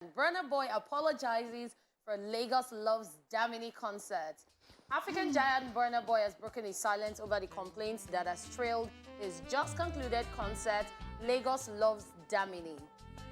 Burna Boy apologizes for Lagos Loves Damini concert. African giant Burna Boy has broken his silence over the complaints that has trailed his just concluded concert, Lagos Loves Damini.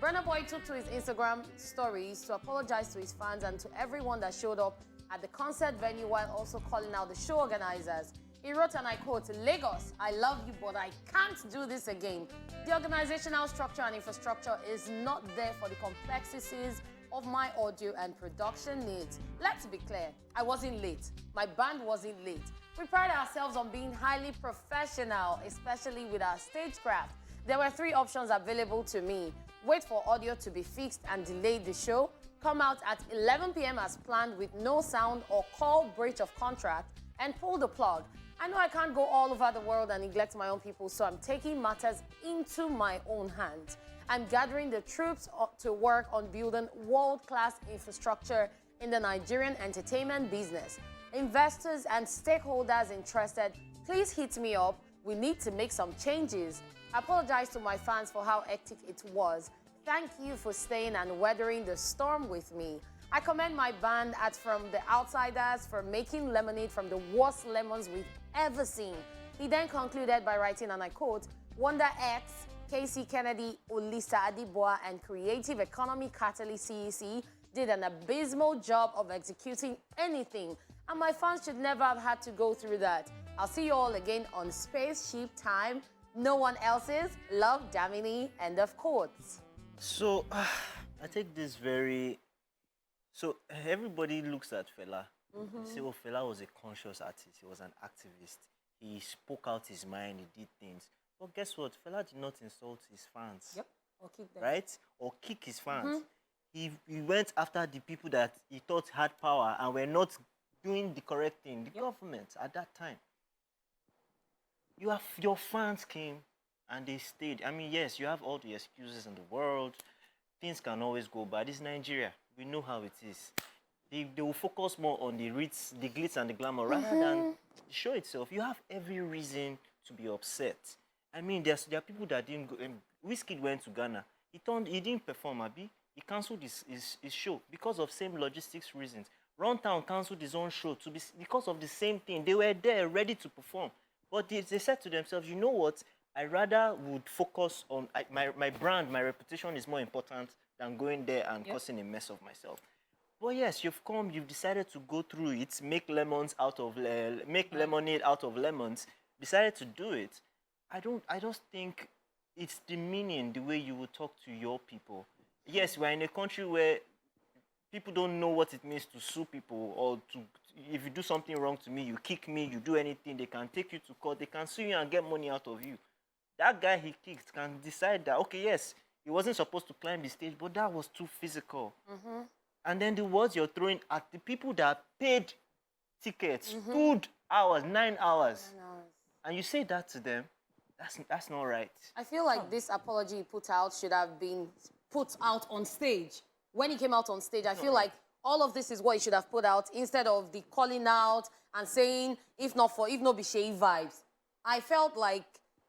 Burna Boy took to his Instagram stories to apologize to his fans and to everyone that showed up at the concert venue while also calling out the show organizers. He wrote, and I quote, "Lagos, I love you, but I can't do this again. The organizational structure and infrastructure is not there for the complexities of my audio and production needs. Let's be clear, I wasn't late. My band wasn't late. We pride ourselves on being highly professional, especially with our stagecraft. There were 3 options available to me. Wait for audio to be fixed and delay the show, come out at 11 p.m. as planned with no sound, or call breach of contract and pull the plug. I know I can't go all over the world and neglect my own people, so I'm taking matters into my own hands. I'm gathering the troops to work on building world-class infrastructure in the Nigerian entertainment business. Investors and stakeholders interested, please hit me up. We need to make some changes. I apologize to my fans for how hectic it was. Thank you for staying and weathering the storm with me. I commend my band at From the Outsiders for making lemonade from the worst lemons we've ever seen." He then concluded by writing, and I quote, "Wonder X, Casey Kennedy, Olisa Adiboa, and Creative Economy Catalyst CEC did an abysmal job of executing anything, and my fans should never have had to go through that. I'll see you all again on Spaceship Time. No one else's. Love, Damini." End of quotes. So, I take this very... So, everybody looks at Fela. They say, oh, Fela was a conscious artist. He was an activist. He spoke out his mind. He did things. But guess what? Fela did not insult his fans. Yep. Or kick them. Right? Or kick his fans. He went after the people that he thought had power and were not doing the correct thing. The government at that time. Your fans came and they stayed. I mean, yes, you have all the excuses in the world. Things can always go bad. It's Nigeria. We know how it is. They will focus more on the ritz, the glitz and the glamour rather than the show itself. You have every reason to be upset. I mean, there are people that didn't go. Wizkid went to Ghana. He didn't perform, Abi. He cancelled his show because of same logistics reasons. Runtown cancelled his own show because of the same thing. They were there ready to perform. But they said to themselves, you know what? I rather would focus on my brand, my reputation is more important than going there and causing a mess of myself. But yes, you've decided to go through it, make lemonade out of lemons, decided to do it. I just think it's demeaning the way you would talk to your people. Yes, we're in a country where people don't know what it means to sue people, or if you do something wrong to me, you kick me, you do anything, they can take you to court, they can sue you and get money out of you. That guy he kicked can decide that, okay, yes, he wasn't supposed to climb the stage, but that was too physical. And then the words you're throwing at the people that paid tickets, stood hours, 9 hours, and you say that to them, that's not right. I feel like this apology he put out should have been put out on stage. When he came out on stage, I feel like all of this is what he should have put out instead of the calling out and saying, if not be shady vibes. I felt like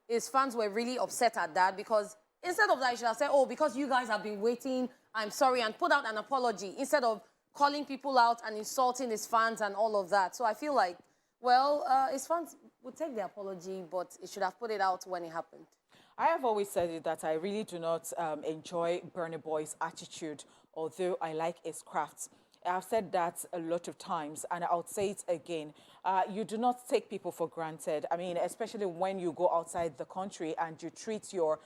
his fans were really upset at that, because instead of that, he should have said, oh, because you guys have been waiting, I'm sorry, and put out an apology instead of calling people out and insulting his fans and all of that. So I feel like, well, his fans would take the apology, but he should have put it out when it happened. I have always said it that I really do not enjoy Burna Boy's attitude, although I like his crafts. I've said that a lot of times, and I'll say it again. You do not take people for granted. I mean, especially when you go outside the country and you treat your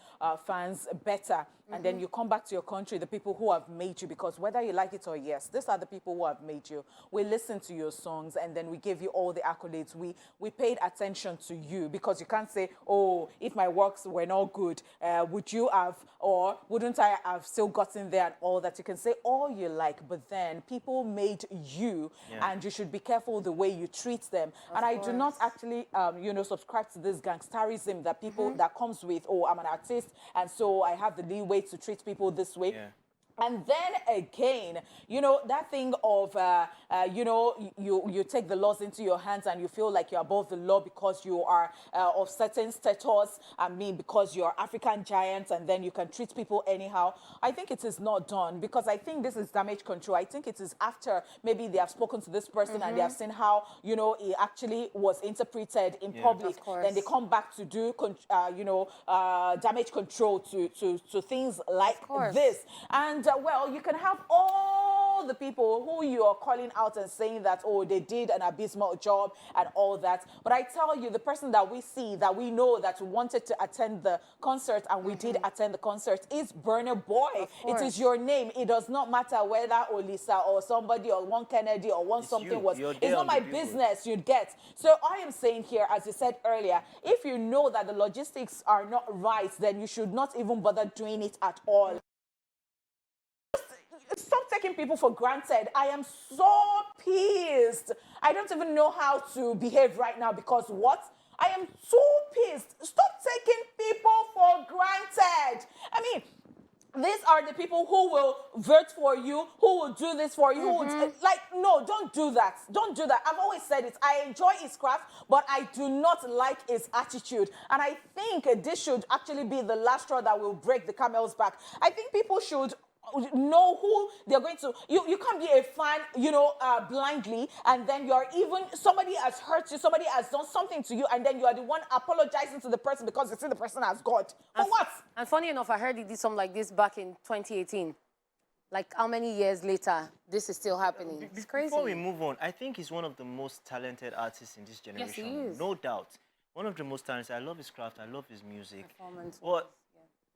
fans better, and then you come back to your country, the people who have made you, because whether you like it or yes, these are the people who have made you. We listen to your songs, and then we give you all the accolades. We paid attention to you, because you can't say, oh, if my works were not good, would you have, or wouldn't I have still gotten there and all that? You can say all you like, but then people made you, and you should be careful the way you treat them. And I do not actually, subscribe to this gangsterism that people that comes with, oh, I'm an artist, and so I have the leeway to treat people this way. And then again, that thing of, you take the laws into your hands and you feel like you're above the law because you are of certain status. I mean, because you're African giants, and then you can treat people anyhow. I think it is not done, because I think this is damage control. I think it is after maybe they have spoken to this person and they have seen how, it actually was interpreted in public. Then they come back to do, damage control to things like this. And well, you can have all the people who you are calling out and saying that, oh, they did an abysmal job and all that. But I tell you, the person that we see, that we know, that wanted to attend the concert, and we did attend the concert, is Burna Boy. It is your name. It does not matter whether Olisa or somebody or one Kennedy or one something was. It's not my business, you get. So I am saying here, as you said earlier, if you know that the logistics are not right, then you should not even bother doing it at all. Stop taking people for granted. I am so pissed. I don't even know how to behave right now, because what? I am so pissed. Stop taking people for granted. I mean, these are the people who will vote for you, who will do this for you, who will, no, don't do that. Don't do that. I've always said it. I enjoy his craft, but I do not like his attitude. And I think this should actually be the last straw that will break the camel's back. I think people should know who they're going to. You can't be a fan, blindly, and then somebody has hurt you, somebody has done something to you, and then you are the one apologizing to the person because you see the person as God. For what? And funny enough, I heard he did something like this back in 2018. Like, how many years later this is still happening? It's crazy. Before we move on, I think he's one of the most talented artists in this generation. Yes, he is. No doubt. One of the most talented. I love his craft. I love his music. Performance. But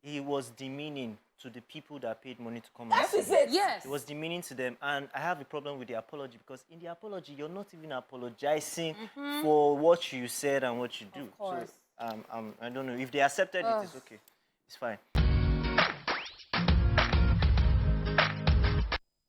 he was demeaning to the people that paid money to come and That see is him. it. Yes. It was demeaning to them. And I have a problem with the apology, because in the apology, you're not even apologizing for what you said and what you do. Of course. So I don't know. If they accepted it, it's okay. It's fine.